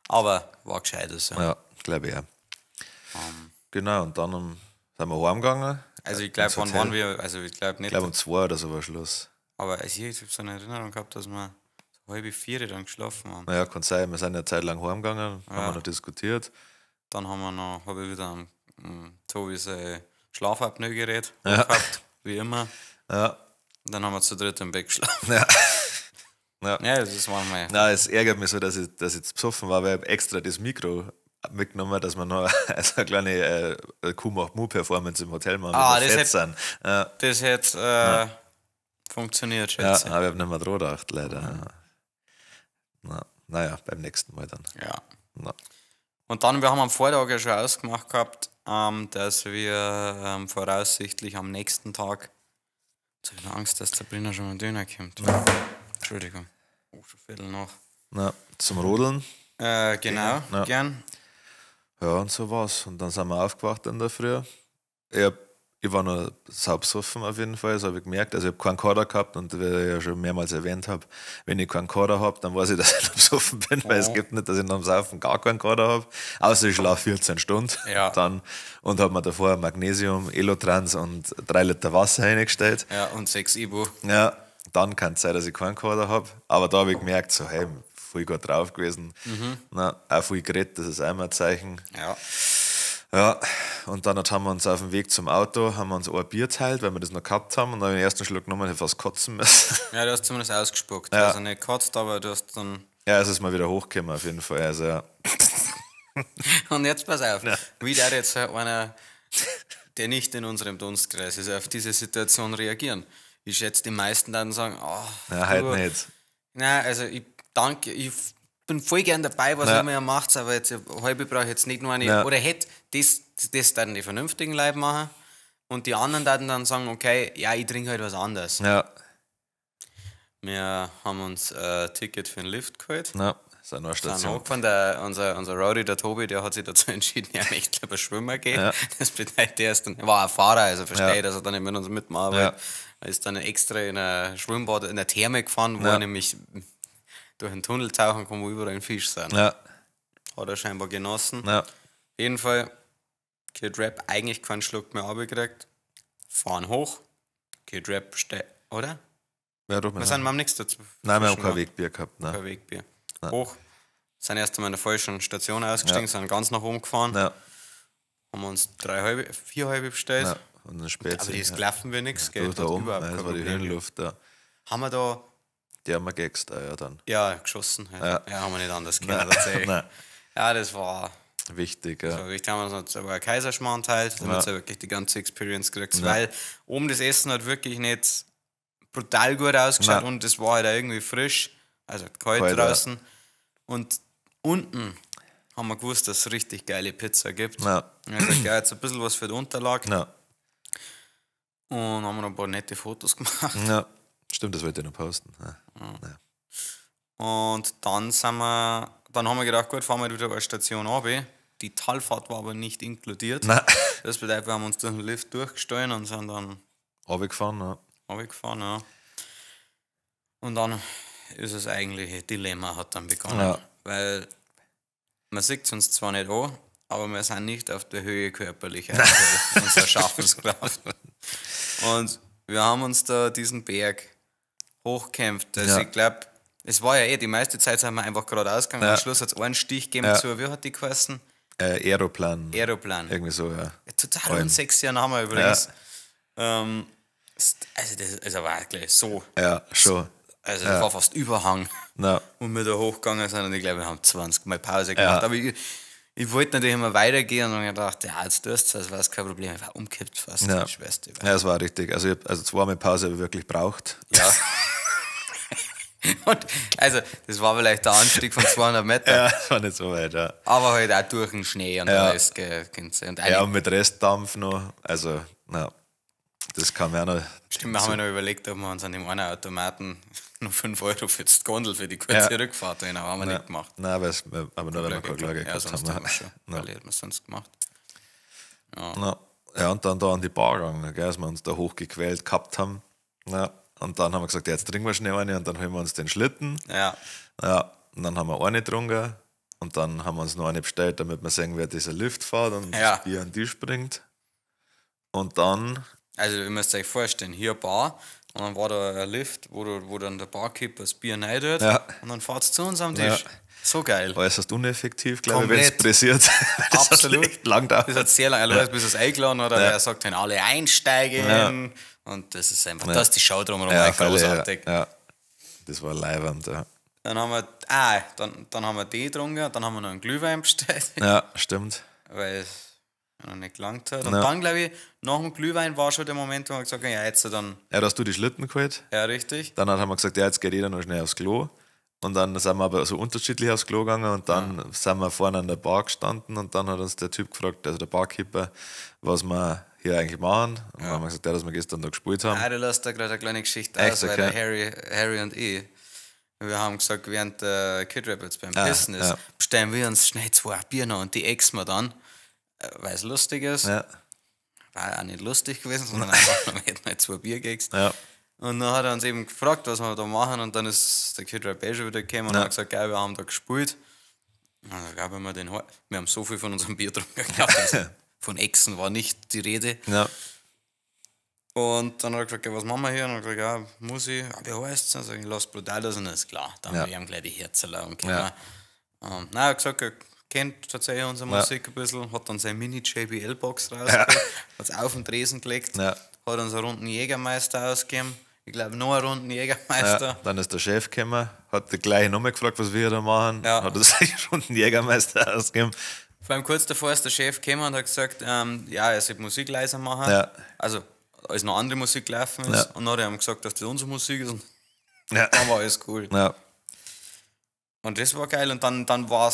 Aber war gescheit. Ja, glaube ich auch. Genau, und dann sind wir heimgegangen. Also ich glaube, wann waren wir, also ich glaube nicht. Ich glaube um 2 oder so war Schluss. Aber also ich habe so eine Erinnerung gehabt, dass wir so 3:30 dann geschlafen haben. Ja, kann sein. Wir sind eine Zeit lang heimgegangen, haben wir noch diskutiert. Dann habe ich wieder am Tobi sein Schlafapnoe-Gerät gehabt, wie immer. Ja. Und dann haben wir zu dritt im Bett geschlafen. Ja, das war mal. Nein, es ärgert mich so, dass ich jetzt besoffen war, weil ich extra das Mikro mitgenommen, dass wir noch also eine kleine Kuh-Macht-Mu-Performance im Hotel machen. Das hätte funktioniert, schätze ich. Aber ich habe nicht mehr dran gedacht, leider. Naja, beim nächsten Mal dann. Ja. Und dann, wir haben am Vortag ja schon ausgemacht gehabt, dass wir voraussichtlich am nächsten Tag, jetzt habe ich Angst, dass der Sabrina schon mal Döner kommt. Entschuldigung. Schon Viertel nach. Zum Rodeln. Genau, gern. Ja, und so war's. Und dann sind wir aufgewacht in der Früh. Ich war noch saubsoffen auf jeden Fall, das habe ich gemerkt. Also ich habe keinen Kader gehabt und wie ich ja schon mehrmals erwähnt habe, wenn ich keinen Kader habe, dann weiß ich, dass ich noch besoffen bin, weil es gibt nicht, dass ich nach dem Saufen gar keinen Kader habe. Außer ich schlafe 14 Stunden dann und habe mir davor Magnesium, Elotrans und 3 Liter Wasser reingestellt. Ja, und 6 Ibu. Ja, dann kann es sein, dass ich keinen Kader habe. Aber da habe ich gemerkt, so, hey, voll gut drauf gewesen. Auch viel geredet, das ist einmal ein Zeichen. Ja, und dann haben wir uns auf dem Weg zum Auto, haben wir uns ein Bier geteilt, weil wir das noch gehabt haben. Und dann habe ich den ersten Schluck genommen und fast kotzen müssen. Ja, du hast zumindest ausgespuckt. Also nicht gekotzt, aber du hast dann... Ja, es ist mal wieder hochgekommen auf jeden Fall. Also, ja. Und jetzt pass auf, wie darf jetzt einer, der nicht in unserem Dunstkreis ist, auf diese Situation reagieren? Ich schätze, die meisten dann sagen, halt nicht. Nein, also ich bin voll gern dabei, was immer ihr macht, aber jetzt halbe brauche ich jetzt nicht nur eine, oder hätte das dann die vernünftigen Leute machen und die anderen dann sagen, okay, ja, ich trinke halt was anderes. Ja. Wir haben uns ein Ticket für den Lift geholt. Sind eine Sind Station. angefahren, unser Rory, der Tobi, der hat sich dazu entschieden, er möchte lieber schwimmen gehen. Ja. Das bedeutet, er ist dann, er war ein Fahrer, also verstehe, Ja. dass er dann nicht mit uns mitmachen will. Ja. Er ist dann extra in ein Schwimmbad, in eine Therme gefahren, wo Ja. er nämlich durch einen Tunnel tauchen kann, wo überall ein Fisch sind. Ja. Hat er scheinbar genossen. Ja. Auf jeden Fall, Kid Rap eigentlich keinen Schluck mehr abgekriegt. Fahren hoch. Kid Rap oder? Ja, doch, Wir sind am nächsten dazu. Nein, wir haben kein Wegbier gehabt. Kein Nein. Wegbier. Hoch. Sind erst einmal in der falschen Station ausgestiegen, sind ganz nach oben gefahren. Ja. Haben wir uns 4 halbe bestellt. Ja. Und dann später. Aber das gelaufen wir nichts, gell? Da Hat oben, überhaupt das kein war die Problem. Höhenluft da. Haben wir da, Die haben wir gegext, ja dann. ja, geschossen. Ja, haben wir nicht anders können, Nein. tatsächlich. Nein. Ja, das war Wichtig, ja. so richtig. Haben wir uns aber einen Kaiserschmarrn teilt, damit Ja. du wirklich die ganze Experience kriegst. Weil oben das Essen hat wirklich nicht brutal gut ausgeschaut Nein. und es war halt auch irgendwie frisch, also kalt Kalt, draußen. Und unten haben wir gewusst, dass es richtig geile Pizza gibt. Ja. Also ja, jetzt ein bisschen was für die Unterlage. Ja. Und haben wir noch ein paar nette Fotos gemacht. Ja. Stimmt, das wollte ich noch posten. Ja. Ja. Und dann haben wir gedacht, gut, fahren wir wieder eine Station runter. Die Talfahrt war aber nicht inkludiert. Nein. Das bedeutet, wir haben uns durch den Lift durchgestoßen und sind dann Runtergefahren, ja. runtergefahren. Ja. Und dann ist das eigentliche Dilemma hat dann begonnen. Ja. Weil man sieht es uns zwar nicht an, aber wir sind nicht auf der Höhe körperlich aktuell, unserer Schaffenskraft. Und wir haben uns da diesen Berg hochkämpft. Also Ja. ich glaube, es war ja die meiste Zeit sind wir einfach geradeaus gegangen. Ja. Am Schluss hat es einen Stich gegeben Ja. zu, wie hat die geheißen? Aeroplan. Aeroplan. Irgendwie so, ja. Total Allen. unsexy Name übrigens. Also das war wirklich so. Ja, schon. Also das war fast Überhang. Na, Und wir da hochgegangen sind und ich glaube, wir haben 20 Mal Pause gemacht. Ja. Aber ich wollte natürlich immer weitergehen und dann gedacht, ja, jetzt tust du es, war es kein Problem. Ich war umgekippt fast, Ja. das Schwester. ja, es war richtig. Also, ich hab, also zweimal Pause habe ich wirklich braucht. Ja. Und also, das war vielleicht der Anstieg von 200 Meter, Ja, das war nicht so weit, ja. aber halt auch durch den Schnee und Ja. alles. Und Ja, und mit Restdampf noch. Also, na, das kam ja noch. Stimmt, wir haben ja noch überlegt, ob wir uns an dem einen Automaten noch 5 Euro für die Gondel für die kurze Ja. Rückfahrt holen, aber haben wir nicht gemacht. Nein, aber nur, wenn wir keine Klage Ja, gehabt sonst haben. haben wir schon. Ja. Weil hätten wir es sonst gemacht. Ja, und dann da an die Bar gegangen, gell, als wir uns da hochgequält gehabt haben. Ja, und dann haben wir gesagt, ja, jetzt trinken wir schnell eine und dann holen wir uns den Schlitten. Ja. Ja, und dann haben wir eine getrunken und dann haben wir uns noch eine bestellt, damit wir sehen, wer dieser Lift fährt und Ja. das Bier an die springt. Und dann, Also ihr müsst euch vorstellen, hier Bar und dann war da ein Lift, wo dann der Barkeeper das Bier rein tut Ja. und dann fahrt es zu uns am Tisch. Ja. So geil. äußerst uneffektiv, glaube ich, wenn es Komplett. pressiert. Das hat Absolut. echt lang Das gedauert. hat sehr lange, ja. Bis es eingeladen hat, aber Ja. er sagt dann alle einsteigen Ja. und das ist einfach, das ist die Show drumherum Ja, ja, großartig. ja. Das war leiwand, ja. Dann haben wir, dann haben wir Tee getrunken, dann haben wir noch einen Glühwein bestellt, Ja, stimmt. weil es noch nicht gelangt hat. Und Ja. dann, glaube ich, nach dem Glühwein war schon der Moment, wo wir gesagt haben, ja, jetzt dann, Ja, da hast du die Schlitten geholt. ja, richtig. Dann haben wir gesagt, ja, jetzt geht jeder noch schnell aufs Klo. Und dann sind wir aber so unterschiedlich aufs Klo gegangen und dann sind wir vorne an der Bar gestanden und dann hat uns der Typ gefragt, also der Barkeeper, was wir hier eigentlich machen. Und dann haben wir gesagt, ja, dass wir gestern da gespielt haben. Du lässt da gerade eine kleine Geschichte Echt, aus, weil okay. der Harry und ich, wir haben gesagt, während der Kid Rap jetzt beim Pissen ist, ja. bestellen wir uns schnell 2 Bier noch und die exen wir dann, weil es lustig ist. Ja, War auch nicht lustig gewesen, sondern einfach, wir hätten halt 2 Bier gegext. ja, Und dann hat er uns eben gefragt, was wir da machen und dann ist der Kid Rap schon wieder gekommen und hat gesagt, geil, wir haben da gespielt. Und dann glaube ich, wir haben so viel von unserem Bier getrunken gehabt, also von Exen war nicht die Rede. ja, Und dann hat er gesagt, ja, was machen wir hier? Und dann hat er gesagt, ja, Musik, wie heißt es? Also ich lasse brutal das und dann ist klar. Dann haben wir ihm gleich die Herzen und Ja. nein, er hat gesagt, er kennt tatsächlich unsere Musik ein bisschen, hat dann seine Mini-JBL-Box rausgeholt, hat es auf den Tresen gelegt, Ja. hat uns einen runden Jägermeister ausgegeben. Ich glaube, noch einen runden Jägermeister. ja. Dann ist der Chef gekommen, hat die gleiche nochmal gefragt, was wir da machen. Ja. Hat uns schon einen Jägermeister ausgegeben. Vor allem kurz davor ist der Chef gekommen und hat gesagt, ja, er soll Musik leiser machen. Ja. Also, als noch andere Musik gelaufen ist. Ja. Und dann hat er ihm gesagt, dass das unsere Musik ist. Und Ja. dann war alles cool. Ja, Und das war geil. Und dann war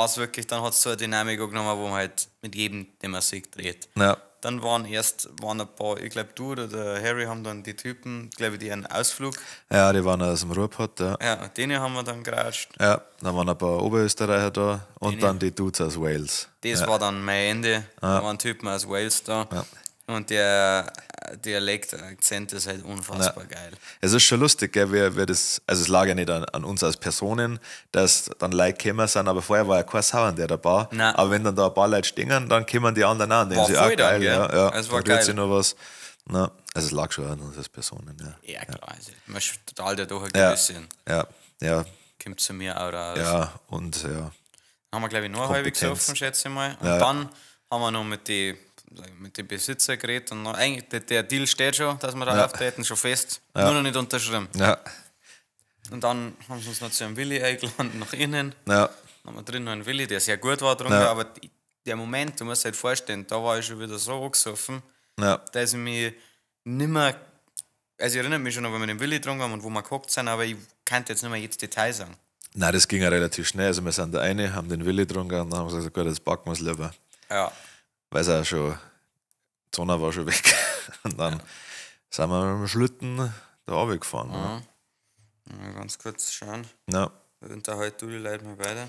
es wirklich, dann hat es so eine Dynamik genommen, wo man halt mit jedem die Musik dreht. ja, dann waren ein paar, ich glaube du oder der Harry haben dann die Typen, glaube ich, die einen Ausflug. Ja, die waren aus dem Ruhrpott, ja. Ja, denen haben wir dann geratscht. Ja, dann waren ein paar Oberösterreicher da und dann die Dudes aus Wales. Das war dann mein Ende. Da waren Typen aus Wales da. Ja. Und der Dialekt, der Akzent ist halt unfassbar geil. Es ist schon lustig, gell, wie das, also es lag ja nicht an uns als Personen, dass dann Leute gekommen sind, aber vorher war ja kein Sau an der dabei. Nein. Aber wenn dann da ein paar Leute stehen, dann kommen die anderen an. War sie voll auch geil, dann, ja. gell? Ja, Es war da rührt geil. sich noch was. Na, also es lag schon an uns als Personen, ja. Ja, klar. Also, man ist total der durch Ja, ein bisschen. ja, Kommt zu mir auch raus. ja, und ja. Haben wir, glaube ich, nur halb Kompetenz. gesoffen, schätze ich mal. Und Ja. dann haben wir noch mit den Besitzer geredet. Und noch, eigentlich, der Deal steht schon, dass wir da auftreten, schon fest. Nur noch nicht unterschrieben. Ja, Und dann haben sie uns noch zu einem Willi eingeladen, nach innen. ja, Dann haben wir drin noch einen Willi, der sehr gut war drunter. Ja. Aber der Moment, du musst dir halt vorstellen, da war ich schon wieder so angesoffen, ja, dass ich mich nimmer. Also ich erinnere mich schon noch, wenn wir den Willi getrunken haben und wo wir gehockt sind, aber ich kann jetzt nicht mehr jetzt Details sagen. nein, das ging ja relativ schnell. Also wir sind da eine, haben den Willi getrunken und dann haben wir gesagt, gut, jetzt packen wir es lieber. Ja. Weil es auch schon, die Sonne war schon weg. Und dann sind wir mit dem Schlitten da runtergefahren. Ja. Mal ganz kurz schauen. Ja. Unterhalt du die Leute mal weiter.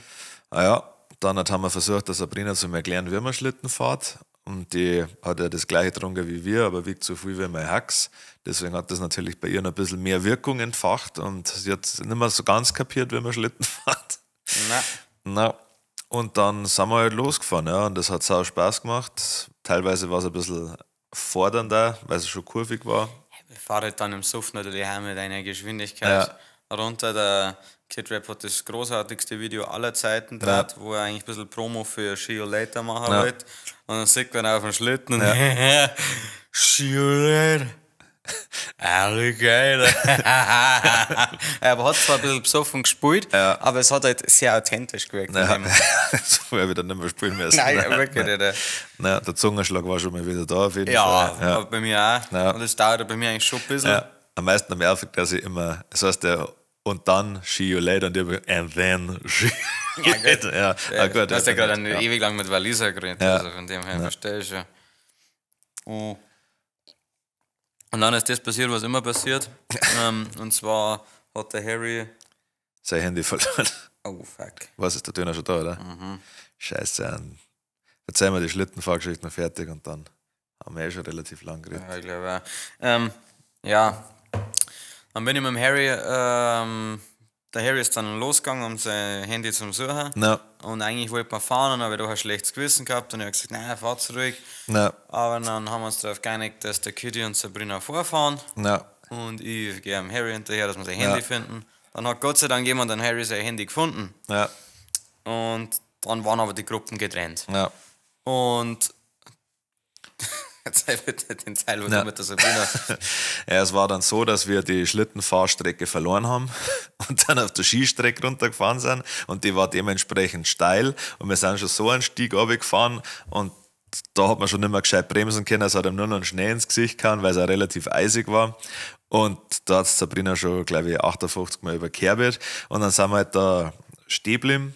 Ah ja, dann haben wir versucht, der Sabrina zu erklären, wie man Schlitten fährt. Und die hat ja das gleiche getrunken wie wir, aber wiegt so viel wie mein Hax. Deswegen hat das natürlich bei ihr noch ein bisschen mehr Wirkung entfacht und sie hat nicht mehr so ganz kapiert, wie man Schlitten fährt. Na. Und dann sind wir halt losgefahren, ja, und das hat sau Spaß gemacht. Teilweise war es ein bisschen fordernder, weil es schon kurvig war. Wir fahren halt dann im Suff natürlich auch mit einer Geschwindigkeit runter. Der Kid Rap hat das großartigste Video aller Zeiten gedreht, wo er eigentlich ein bisschen Promo für See You Later machen wollte. Und dann sieht man auf dem Schlitten und See You Later. Alligator. Er hat zwar ein bisschen besoffen gespielt, aber es hat halt sehr authentisch gewirkt. Ja. Das habe ich wieder nicht mehr spielen müssen. Nein, wirklich nicht. Naja, der Zungenschlag war schon mal wieder da auf jeden Ja, Fall. aber bei mir auch. Ja. Und das dauert bei mir eigentlich schon ein bisschen. Ja. Am meisten am nervig, dass ich immer, das heißt ja, und dann See You Later und ich habe and then See You Later. Ja, gut. Du hast ja gerade ewig lang mit Walliser geredet, also von dem her verstehe ich schon. Und dann ist das passiert, was immer passiert. Und zwar hat der Harry. Sein Handy verloren. Oh, fuck. Was ist der Töner schon da, oder? Scheiße. Erzähl mir die Schlittenfahrgeschichte noch fertig und dann haben wir schon relativ lang geredet. Ja, ich glaube auch. Ja, dann bin ich mit dem Harry. Der Harry ist dann losgegangen, um sein Handy zum Suchen. No. Und eigentlich wollte man fahren, und habe ich doch ein schlechtes Gewissen gehabt. Und ich habe gesagt, nein, fahr zurück. No. Aber dann haben wir uns darauf geeinigt, dass der Kitty und Sabrina vorfahren. No. Und ich gehe am Harry hinterher, dass wir sein Handy finden. Dann hat Gott sei Dank jemand an Harry sein Handy gefunden. Ja. Und dann waren aber die Gruppen getrennt. Ja. Und erzähl bitte den Teil, was du mit der Sabrina. Ja, es war dann so, dass wir die Schlittenfahrstrecke verloren haben und dann auf der Skistrecke runtergefahren sind und die war dementsprechend steil und wir sind schon so einen Stieg runtergefahren und da hat man schon nicht mehr gescheit bremsen können, es hat ihm nur noch einen Schnee ins Gesicht gehauen, weil es auch relativ eisig war. Und da hat Sabrina schon, glaube ich, 58 Mal überkehrt. Und dann sind wir halt da stehen geblieben.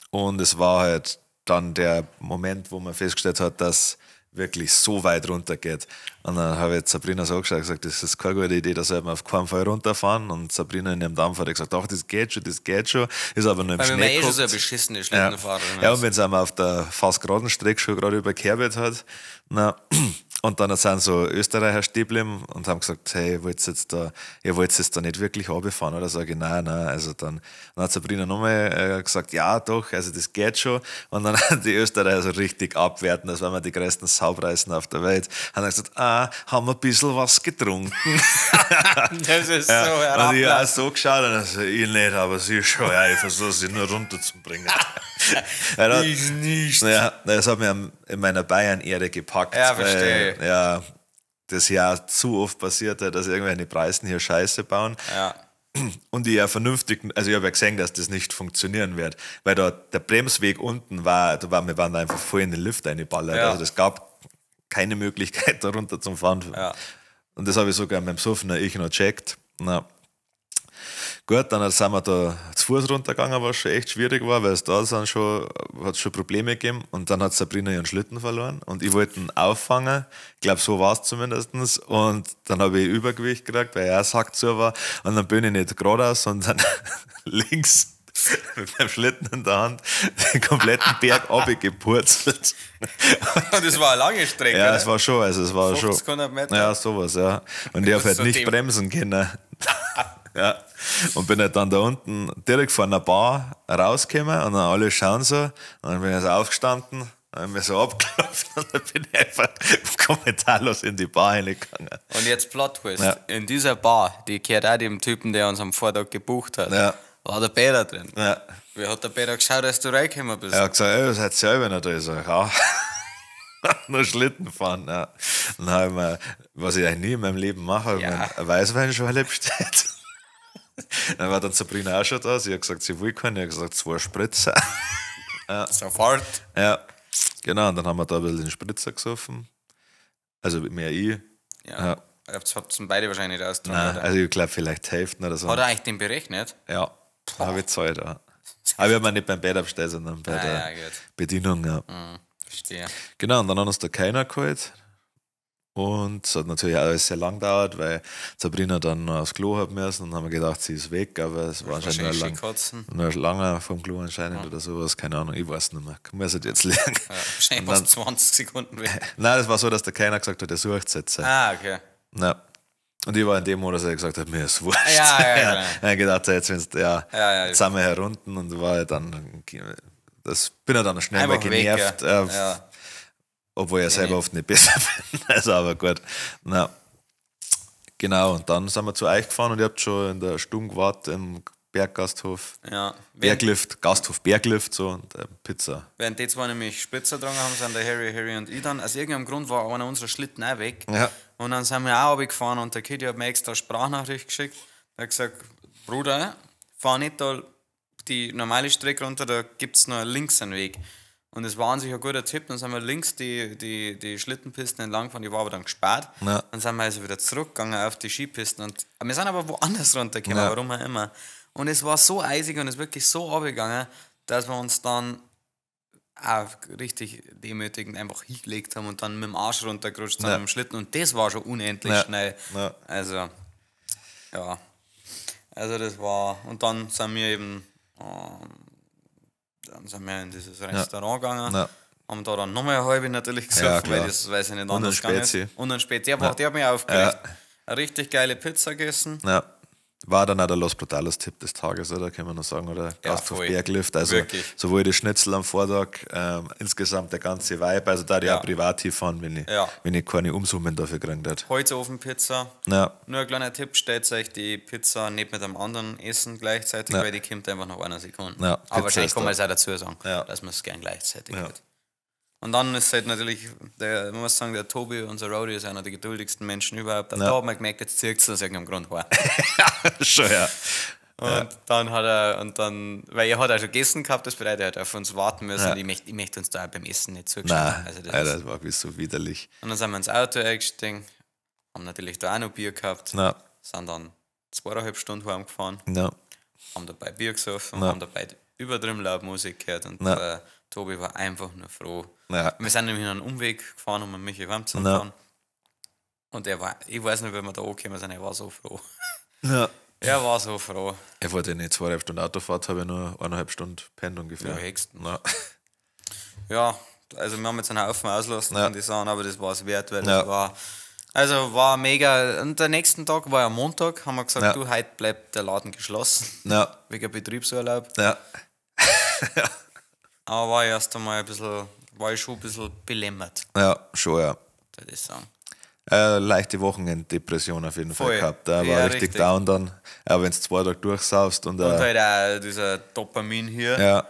Und es war halt dann der Moment, wo man festgestellt hat, dass wirklich so weit runter geht. Und dann habe ich Sabrina so angeschaut und gesagt, das ist keine gute Idee, da sollten wir auf keinen Fall runterfahren. Und Sabrina in ihrem Dampf hat gesagt, ach, das geht schon. Ist aber nur im Weil Schnee man schon so eine geguckt. beschissene Schlittenfahrerin Ja, und wenn es einmal auf der fast geraden Strecke schon gerade überkehrt hat, und dann sind so Österreicher stehen geblieben und haben gesagt, hey, ihr wollt jetzt da nicht wirklich runterfahren, oder? Sag ich, nein, also dann hat Sabrina nochmal gesagt, ja doch, also das geht schon. Und dann haben die Österreicher so richtig abwerten, als wenn wir die größten Saupreisen auf der Welt. Haben dann gesagt, haben wir ein bisschen was getrunken. Das ist so Und ich herab. auch so geschaut und also, ich nicht, aber sie schon, ja, ich versuche sie nur runterzubringen. Ich nicht. Ja, das hat mir in meiner Bayern-Ehre gepackt. Ja, verstehe. Weil, ja, das ja zu oft passiert hat, dass irgendwelche Preisen hier Scheiße bauen. Ja. Und ich ja vernünftig, also ich habe ja gesehen, dass das nicht funktionieren wird, weil da der Bremsweg unten war, wir waren da einfach voll in den Lift reingeballert. Ja. Also es gab keine Möglichkeit, da runter zum Fahren. Ja. Und das habe ich sogar beim Suffen ich noch gecheckt. Na, Gut, dann sind wir da zu Fuß runtergegangen, was schon echt schwierig war, weil es da hat es schon Probleme gegeben. Und dann hat Sabrina ihren Schlitten verloren und ich wollte ihn auffangen. Ich glaube, so war es zumindest. Und dann habe ich Übergewicht gekriegt, weil er Sack zu war. Und dann bin ich nicht geradeaus, sondern links mit dem Schlitten in der Hand den kompletten Berg runtergepurzelt. Und das war eine lange Strecke. Ja, es war schon. Also es war 50, schon. 100 Meter. Ja, sowas, ja. Und ich habe halt so nicht dem- bremsen können. Ja. Und bin halt dann da unten direkt vor einer Bar rausgekommen und dann alle schauen so. Und dann bin ich so aufgestanden, dann habe ich mich so abgeklopft und dann bin ich einfach kommentarlos in die Bar reingegangen. Und jetzt Plot Twist. Ja. In dieser Bar, die gehört auch dem Typen, der uns am Vortag gebucht hat, Ja. war der Peter drin. Ja. Wie hat der Peter geschaut, dass du reingekommen bist? Er hat gesagt, ey, was hat selber noch da? Ich sag, ja. Nur Schlitten fahren. Ja. Dann habe ich mir, was ich eigentlich nie in meinem Leben mache, habe ich Ja. mir eine Weißweinschale bestellt. Dann war dann Sabrina auch schon da. Sie hat gesagt, sie will keine. Ich habe gesagt, 2 Spritzer. Sofort. Ja, genau. Und dann haben wir da ein bisschen den Spritzer gesoffen. Also mehr ich. Ja. Ja. Jetzt habt ihr beide wahrscheinlich nicht ausgetragen, Nein, oder? also ich glaube vielleicht die Hälfte oder so. Hat er eigentlich den berechnet? Ja, habe ich gezahlt. Ja. Aber ich habe mir nicht beim Bäder bestellt, sondern bei der ja, gut. Bedienung. Ja. Verstehe. Genau, und dann hat uns der Keiner geholt. Und es hat natürlich auch alles sehr lang gedauert, weil Sabrina dann noch aufs Klo hat müssen. Und dann haben wir gedacht, sie ist weg, aber es war anscheinend Wahrscheinlich nur lange vom Klo anscheinend oder sowas. Keine Ahnung, ich weiß nicht mehr. Kann man es jetzt lernen. Ja, wahrscheinlich war es 20 Sekunden weg. Nein, das war so, dass der Keiner gesagt hat, er sucht es jetzt. Ah, okay. Ja. Und ich war in dem Modus, dass er gesagt hat, mir ist wurscht. Ja, ja, ja. Ich habe gedacht, jetzt, jetzt sind wir herunten und war dann, bin ich dann schnell mal Einfach weg, genervt. ja. Obwohl ich selber oft nicht besser bin. Also, aber gut. Na, genau, und dann sind wir zu euch gefahren und ihr habt schon in der Stunde gewartet im Berggasthof. Ja. Berglift, Gasthof Berglift, so, und Pizza. Während die zwei nämlich Spitzer getragen haben, sind der Harry und ich dann. Aus irgendeinem Grund war einer unserer Schlitten auch weg. Ja. Und dann sind wir auch runtergefahren und der Kitty hat mir extra eine Sprachnachricht geschickt. Er hat gesagt, Bruder, fahr nicht da die normale Strecke runter, da gibt es noch links einen Weg. Und es war an sich ein guter Tipp. Dann sind wir links die Schlittenpisten entlang gefahren, die war aber dann gesperrt. Ja. Dann sind wir also wieder zurückgegangen auf die Skipisten. Und wir sind aber woanders runtergekommen, Ja. warum auch immer. Und es war so eisig und es ist wirklich so runtergegangen, dass wir uns dann auch richtig demütigend einfach hingelegt haben und dann mit dem Arsch runtergerutscht sind Ja. mit dem Schlitten. Und das war schon unendlich Ja. schnell. Ja. Also, ja. Also das war... Und dann sind wir eben... dann sind wir in dieses Restaurant gegangen. Ja. Haben da dann nochmal eine halbe natürlich gesoffen, Ja, klar. weil das weiß ich nicht Und anders ein gegangen ist. Spezi. Und ein Spezi. Der hat mich aufgeregt. Ja. Eine richtig geile Pizza gegessen. Ja. War dann auch der Los Brutalos Tipp des Tages, oder? Kann man noch sagen, oder? Gasthof voll. Berglift. Also Wirklich. sowohl das Schnitzel am Vortag, insgesamt der ganze Vibe. Also da die Ja. auch privat hinfahren, Ja. wenn ich keine Umsummen dafür gekriegt hätte. Holzofenpizza. Ja. Nur ein kleiner Tipp, stellt euch die Pizza nicht mit einem anderen essen gleichzeitig, Ja. weil die kommt einfach nach einer Sekunde. Ja, Aber Pizza wahrscheinlich ist kann man da. es auch dazu sagen, Ja. dass man es gern gleichzeitig Ja. hat. Und dann ist halt natürlich, man muss sagen, der Tobi, unser Roadie, ist einer der geduldigsten Menschen überhaupt. Aber Ja. da hat man gemerkt, jetzt zirkt es aus irgendeinem Grund her. Schon, ja. Und dann hat er, weil er hat auch schon gegessen gehabt, das bedeutet, er hat auf uns warten müssen. Ja. Und ich möchte uns da auch beim Essen nicht zugeschaut. Nein, Also das war wirklich so widerlich. und dann sind wir ins Auto eingestiegen, haben natürlich da auch noch Bier gehabt, Ja. sind dann 2,5 Stunden heimgefahren, Ja. haben dabei Bier gesoffen, Ja. haben dabei übertrieben laut Musik gehört und Ja. Tobi war einfach nur froh. Ja. Wir sind nämlich einen Umweg gefahren, um mich heimzufahren. Ja. Und ich weiß nicht, wenn wir da angekommen sind, er war so froh. Ja. Er war so froh. Ich wollte nicht 2,5 Stunden Autofahrt, habe ich nur 1,5 Stunden pennt ungefähr. Ja, höchstens. Ja. Ja, also wir haben jetzt einen Haufen auslassen Ja. von die Sachen, aber das war es wert, weil Ja. das war mega. Und der nächsten Tag war ja Montag, haben wir gesagt, Ja. du, heute bleibt der Laden geschlossen, Ja. wegen Betriebsurlaub. Ja. Aber war ich schon ein bisschen belämmert, Ja, schon, ja. würde ich sagen. Leichte Wochenenddepression auf jeden Fall Voll. gehabt. Da Ja, war richtig richtig. down dann. Aber wenn du 2 Tage durchsaust und, Und halt auch dieser Dopamin hier. ja.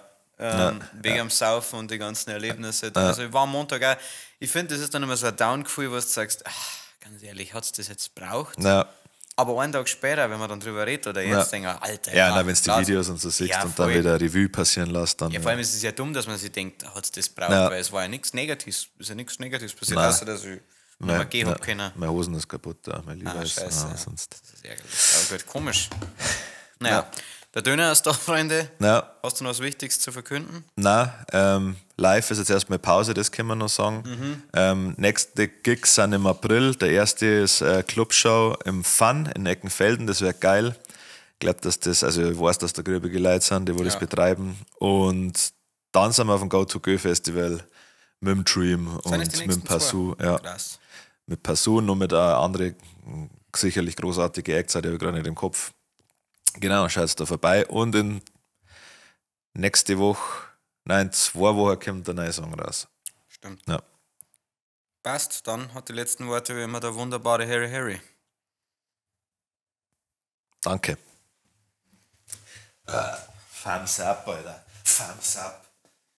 Wegen dem Saufen und die ganzen Erlebnisse. Also ich war am Montag auch, ich finde, das ist dann immer so ein Down-Gefühl, wo du sagst, ganz ehrlich, hat es das jetzt braucht? Ja. Aber einen Tag später, wenn man dann drüber redet oder jetzt denkt, Alter. Ja, wenn du die lass- Videos und so siehst Ja, und dann voll. wieder Revue passieren lässt, dann. Ja, vor allem ist es ja dumm, dass man sich denkt, hat es das braucht, Ja. weil es war ja nichts Negatives, ist ja nichts Negatives passiert, Nein. außer dass ich nicht mehr gehen habe können. Meine Hosen ist kaputt, da, mein Lieber. Scheiße. Sonst. Das ist ärgerlich. Aber gut, komisch. Naja, der Döner ist da, Freunde. Ja. Hast du noch was Wichtiges zu verkünden? Nein, live ist jetzt erstmal Pause, das können wir noch sagen. Nächste Gigs sind im April. Der erste ist Clubshow im Fun in Eckenfelden, das wäre geil. Ich glaube, dass das, also ich weiß, dass da grübige Leute sind, die das betreiben. Und dann sind wir auf dem Go-To-Go-Festival mit dem Dream und mit dem Pasu. Ja. Krass. Mit Pasu und noch mit andere sicherlich großartige Acts, die habe ich gerade nicht im Kopf. Genau, schaut da vorbei. Und in nächste Woche, 2 Wochen kommt der neue Song raus. Stimmt. Ja. Passt, dann hat die letzten Worte wie immer der wunderbare Harry Harry. Danke. Thumbs up, Alter. Thumbs up.